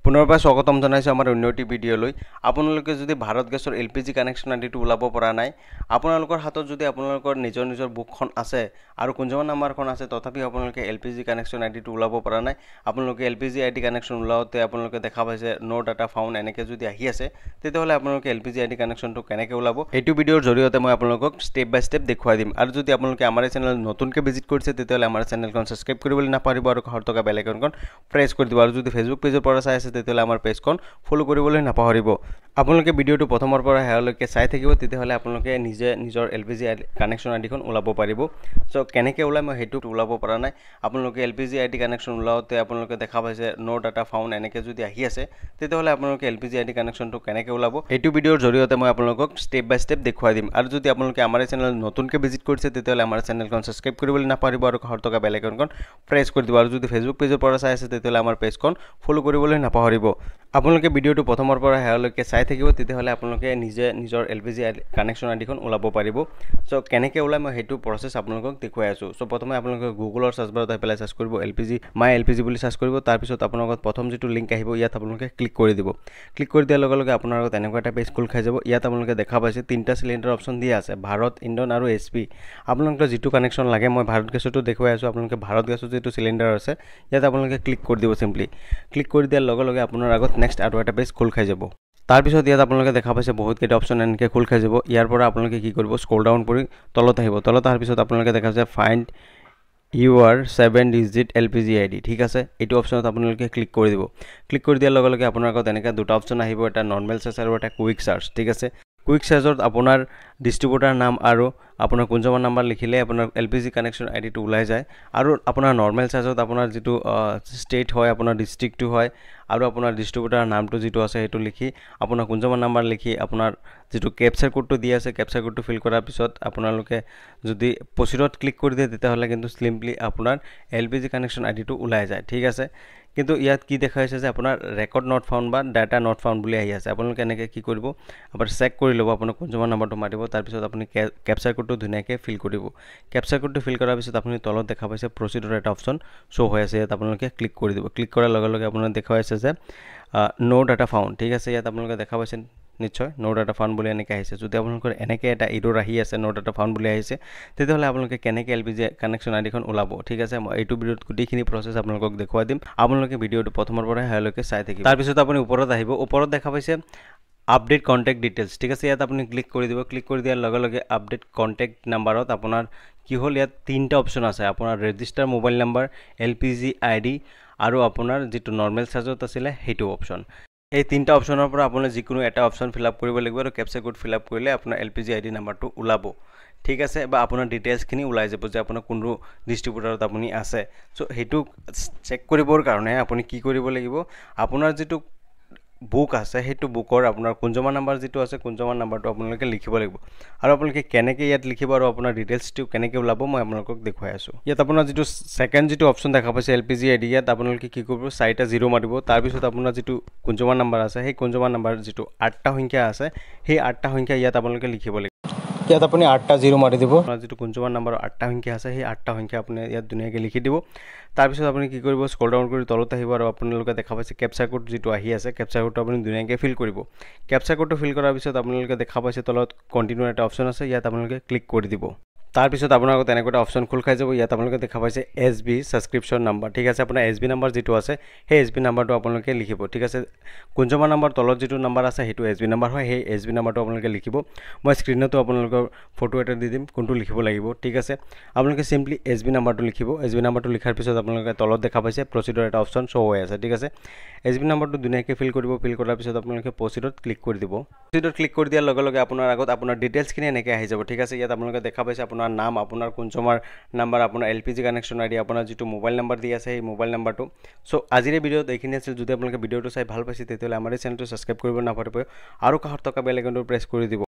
পুনৰবাৰ স্বাগতম জনাইছো আমাৰ অন্যটি ভিডিঅ'লৈ। আপোনালোকে যদি ভাৰত গেছৰ এলপিজি কানেকশ্যন আদিটো ওলাব পৰা নাই, আপোনালোকৰ হাতত যদি আপোনালোকৰ নিজৰ বুকখন আছে আৰু কুঞ্জমান নাম্বাৰখন আছে, তথাপি আপোনালোকে এলপিজি কানেকশ্যন আদিটো ওলাব পৰা নাই, আপোনালোকে এলপিজি আইডি কানেকশ্যন ওলাওতে আপোনালোকে দেখা পাইছে নো ডাটা ফাউণ্ড এনেকৈ যদি আহি আছে, তেতিয়াহ'লে আপোনালোকে এলপিজি আইডি কানেকশ্যনটো কেনেকৈ ওলাব এইটো ভিডিঅ'ৰ জৰিয়তে মই আপোনালোকক ষ্টেপ বাই ষ্টেপ দেখুৱাই দিম। আৰু যদি আপোনালোকে আমাৰ চেনেল নতুনকৈ ভিজিট কৰিছে, তেতিয়াহ'লে আমাৰ চেনেলখন ছাবস্ক্ৰাইব কৰিবলৈ নাপাহৰিব আৰু কাষত থকা বেল আইকনখন প্ৰেছ কৰি দিব। আৰু যদি ফেচবুক পেজৰ পৰা চাই আছে, তেতিয়াহ'লে আমাৰ পেজখন ফলো কৰিবলৈ নাপাহৰিব। আপোনালোকে ভিডিঅ'টো প্ৰথমৰ পৰা শেষলৈকে চাই থাকিব, তেতিয়াহ'লে আপোনালোকে নিজৰ এলপিজি কানেকশ্যন আইডিখন ওলাব পাৰিব। চ' কেনেকৈ ওলাই মই সেইটো ওলাব পৰা নাই। আপোনালোকে এলপিজি আইডি কানেকশ্যন ওলাওতে আপোনালোকে দেখা পাইছে নো ডাটা ফাউণ্ড এনেকৈ যদি আহি আছে, তেতিয়াহ'লে আপোনালোকে এলপিজি আইডি কানেকশ্যনটো কেনেকৈ ওলাব এইটো ভিডিঅ'ৰ জৰিয়তে মই আপোনালোকক ষ্টেপ বাই ষ্টেপ দেখুৱাই দিম। আৰু যদি আপোনালোকে আমাৰ চেনেল নতুনকৈ ভিজিট কৰিছে, তেতিয়াহ'লে আমাৰ চেনেলখন ছাবস্ক্ৰাইব কৰিবলৈ নাপাহৰিব আৰু কাষত থকা বেল আইকনখন প্ৰেছ কৰি দিব। আৰু যদি ফেচবুক পেজৰ পৰা চাই আছে, তেতিয়াহ'লে আমাৰ পেজখন ফলো কৰিবলৈ নাপাহৰিব। আপোনালোকে ভিডিঅ'টো প্ৰথমৰ পৰা শেষলৈকে চাই থাকিব, তেতিয়াহ'লে আপোনালোকে নিজৰ এলপিজি কানেকশ্যন আইডিখন ওলাব পাৰিব। চ' কেনেকৈ ওলাই মই সেইটো প্ৰচেছ আপোনালোকক দেখুৱাই আছোঁ। চ' প্ৰথমে আপোনালোকে গুগলৰ চাৰ্চ বাৰত আহি পেলাই চাৰ্চ কৰিব মাই এলপিজি বুলি চাৰ্চ কৰিব। তাৰপিছত আপোনাৰ লগত প্ৰথম যিটো লিংক আহিব, ইয়াত আপোনালোকে ক্লিক কৰি দিব। ক্লিক কৰি দিয়াৰ লগে লগে আপোনাৰ লগত এনেকুৱা এটা পেজ খোল খাই যাব। ইয়াত আপোনালোকে দেখা পাইছে 3টা চিলিণ্ডাৰ অপশ্যন দিয়া আছে, ভাৰত, ইণ্ডন আৰু HP। আপোনালোকে যিটো কানেকশ্যন লাগে, মই ভাৰত গেছতো দেখুৱাই আছোঁ। আপোনালোকে ভাৰত গেছৰ যিটো চিলিণ্ডাৰ আছে, ইয়াত আপোনালোকে ক্লিক কৰি দিব। চিম্পলি ক্লিক কৰি দিয়াৰ লগে লগে আপোনাৰ আগত নেক্সট আৰু এটা পেজ খোল খাই যাব। তাৰপিছত ইয়াত আপোনালোকে দেখা পাইছে বহুতকেইটা অপশ্যন এনেকৈ খোল খাই যাব। ইয়াৰ পৰা আপোনালোকে কি কৰিব, স্ক্ৰল ডাউন কৰি তলত আহিব। তলত অহাৰ পিছত আপোনালোকে দেখা পাইছে ফাইণ্ড ইউৰ 7 ডিজিট এলপিজি আইডি। ঠিক আছে, এইটো অপশ্যনত আপোনালোকে ক্লিক কৰি দিব। ক্লিক কৰি দিয়াৰ লগে লগে আপোনাৰ আগত এনেকৈ দুটা অপশ্যন আহিব, এটা নৰ্মেল চাৰ্চ আৰু এটা কুইক চাৰ্চ। ঠিক আছে, কুইক চাৰ্জত আপোনাৰ ডিষ্ট্ৰিবিউটাৰ নাম আৰু আপোনাৰ কুঞ্জমান নাম্বাৰ লিখিলে আপোনাৰ এলপিজি কানেকশ্যন আইডিটো ওলাই যায়। আৰু আপোনাৰ নৰ্মেল চাৰ্জত আপোনাৰ যিটো ষ্টেট হয়, আপোনাৰ ডিষ্ট্ৰিক্টটো হয়, আৰু আপোনাৰ ডিষ্ট্ৰিবিউটাৰ নামটো যিটো আছে সেইটো লিখি, আপোনাৰ কুঞ্জমান নাম্বাৰ লিখি, আপোনাৰ যিটো কেপচাৰ কোডটো দি আছে, কেপচাৰ কোডটো ফিল কৰাৰ পিছত আপোনালোকে যদি প্ৰচিডত ক্লিক কৰি দিয়ে, তেতিয়াহ'লে কিন্তু চিম্পলি আপোনাৰ এলপিজি কানেকশ্যন আইডিটো ওলাই যায়। ঠিক আছে, কিন্তু ইয়াত কি দেখাইছে যে আপোনাৰ ৰেকৰ্ড নট ফাউণ্ড বা ডাটা নট ফাউণ্ড বুলি আহি আছে। আপোনালোকে এনেকৈ কি কৰিব, আপোনাৰ চেক কৰি ল'ব, আপোনাৰ কুঞ্জমান নাম্বাৰটো মাৰিব। তাৰপিছত আপুনি কেপচাৰ কোডটো ধুনীয়াকৈ ফিল কৰিব। কেপচাৰ কোডটো ফিল কৰাৰ পিছত আপুনি তলত দেখা পাইছে প্ৰচিডৰ এটা অপশ্যন শ্ব' হৈ আছে, ইয়াত আপোনালোকে ক্লিক কৰি দিব। ক্লিক কৰাৰ লগে লগে আপোনাৰ দেখুৱাইছে যে নো ডাটা ফাউণ্ড। ঠিক আছে, ইয়াত আপোনালোকে দেখা পাইছে নিশ্চয় নো ডাটা ফাউণ্ড বুলি এনেকৈ আহিছে। যদি আপোনালোকৰ এনেকৈ এটা ইৰ'ৰ আহি আছে, নো ডাটা ফাউণ্ড বুলি আহিছে, তেতিয়াহ'লে আপোনালোকে কেনেকৈ এলপিজি কানেকশ্যন আইডিখন ওলাব। ঠিক আছে, মই এইটো ভিডিঅ'ত গোটেইখিনি প্ৰচেছ আপোনালোকক দেখুৱাই দিম। আপোনালোকে ভিডিঅ'টো প্ৰথমৰ পৰা শেষলৈকে চাই থাকিব। তাৰপিছত আপুনি ওপৰত আহিব, ওপৰত দেখা পাইছে আপডেট কণ্টেক্ট ডিটেইলছ। ঠিক আছে, ইয়াত আপুনি ক্লিক কৰি দিব। ক্লিক কৰি দিয়াৰ লগে লগে আপডেট কণ্টেক্ট নাম্বাৰত আপোনাৰ কি হ'ল, ইয়াত 3টা অপশ্যন আছে। আপোনাৰ register mobile number, LPG ID আৰু আপোনাৰ যিটো নৰ্মেল চাৰ্জত আছিলে সেইটো অপশ্যন। এই 3টা অপশ্যনৰ পৰা আপুনি যিকোনো এটা অপশ্যন ফিল আপ কৰিব লাগিব, আৰু কেপচাৰ কোড ফিল আপ কৰিলে আপোনাৰ এলপিজি আইডি নাম্বাৰটো ওলাব। ঠিক আছে, বা আপোনাৰ ডিটেইলছখিনি ওলাই যাব যে আপোনাৰ কোনটো ডিষ্ট্ৰিবিউটাৰত আপুনি আছে। চ' সেইটো চেক কৰিবৰ কাৰণে আপুনি কি কৰিব লাগিব, আপোনাৰ যিটো বুক আছে, সেইটো বুকৰ আপোনাৰ কুঞ্জমান নাম্বাৰ যিটো আছে, কুঞ্জমান নাম্বাৰটো আপোনালোকে লিখিব লাগিব। আৰু আপোনালোকে কেনেকৈ ইয়াত লিখিব আৰু আপোনাৰ ডিটেইলছটো কেনেকৈ ওলাব মই আপোনালোকক দেখুৱাই আছোঁ। ইয়াত আপোনাৰ যিটো ছেকেণ্ড যিটো অপশ্যন দেখা পাইছে এলপিজি আইডি, ইয়াত আপোনালোকে কি কৰিব, 4টা 0 মাৰিব। তাৰপিছত আপোনাৰ যিটো কুঞ্জমান নাম্বাৰ আছে, সেই কুঞ্জমান নাম্বাৰ যিটো 8টা সংখ্যা আছে, সেই 8টা সংখ্যা ইয়াত আপোনালোকে লিখিব লাগিব। ইয়াত আপুনি 8টা 0 মাৰি দিব। আপোনাৰ যিটো কুঞ্জমান নাম্বাৰৰ 8টা সংখ্যা আছে, সেই 8টা সংখ্যা আপুনি ইয়াত ধুনীয়াকৈ লিখি দিব। তাৰপিছত আপুনি কি কৰিব, স্ক্ৰল ডাউন কৰি তলত আহিব, আৰু আপোনালোকে দেখা পাইছে কেপচাৰ কোড যিটো আহি আছে, কেপচাৰ কোডটো আপুনি ধুনীয়াকৈ ফিল কৰিব। কেপচাৰ কোডটো ফিল কৰাৰ পিছত আপোনালোকে দেখা পাইছে তলত কণ্টিনিউ এটা অপশ্যন আছে, ইয়াত আপোনালোকে ক্লিক কৰি দিব। তাৰপিছত আপোনাৰ আগত এনেকুৱা এটা অপশ্যন খোল খাই যাব। ইয়াত আপোনালোকে দেখা পাইছে SB ছাবস্ক্ৰিপশ্যন নাম্বাৰ। ঠিক আছে, আপোনাৰ SB নাম্বাৰ যিটো আছে, সেই SB নাম্বাৰটো আপোনালোকে লিখিব। ঠিক আছে, কুঞ্জমান নাম্বাৰ তলত যিটো নাম্বাৰ আছে, সেইটো SB নাম্বাৰ হয়, সেই SB নাম্বাৰটো আপোনালোকে লিখিব। মই স্ক্ৰীণতো আপোনালোকৰ ফটো এটা দি দিম, কোনটো লিখিব লাগিব। ঠিক আছে, আপোনালোকে চিম্পলি SB নাম্বাৰটো লিখিব। SB নাম্বাৰটো লিখাৰ পিছত আপোনালোকে তলত দেখা পাইছে প্ৰচিডৰ এটা অপশ্যন শ্ব' হৈ আছে। ঠিক আছে, SB নাম্বাৰটো ধুনীয়াকৈ ফিল কৰিব। ফিল কৰাৰ পিছত আপোনালোকে প্ৰচিডত ক্লিক কৰি দিব। প্ৰচিডত ক্লিক কৰি দিয়াৰ লগে লগে আপোনাৰ আগত আপোনাৰ ডিটেইলছখিনি এনেকৈ আহি যাব। ঠিক আছে, ইয়াত আপোনালোকে দেখা পাইছে আপোনাৰ নাম, আপোনাৰ কুঞ্জমান নাম্বাৰ, আপোনাৰ এলপিজি কানেকশ্যন আইডি, আপোনাৰ যিটো মোবাইল নাম্বাৰ দি আছে, সেই মোবাইল নাম্বাৰটো। চ' আজিৰ ভিডিঅ'ত এইখিনি আছিল। যদি আপোনালোকে ভিডিঅ'টো চাই ভাল পাইছে, তেতিয়াহ'লে আমাৰ এই চেনেলটো ছাবস্ক্ৰাইব কৰিব নাপাহৰিব আৰু কাষত থকা বেল আইকনটো প্ৰেছ কৰি দিব।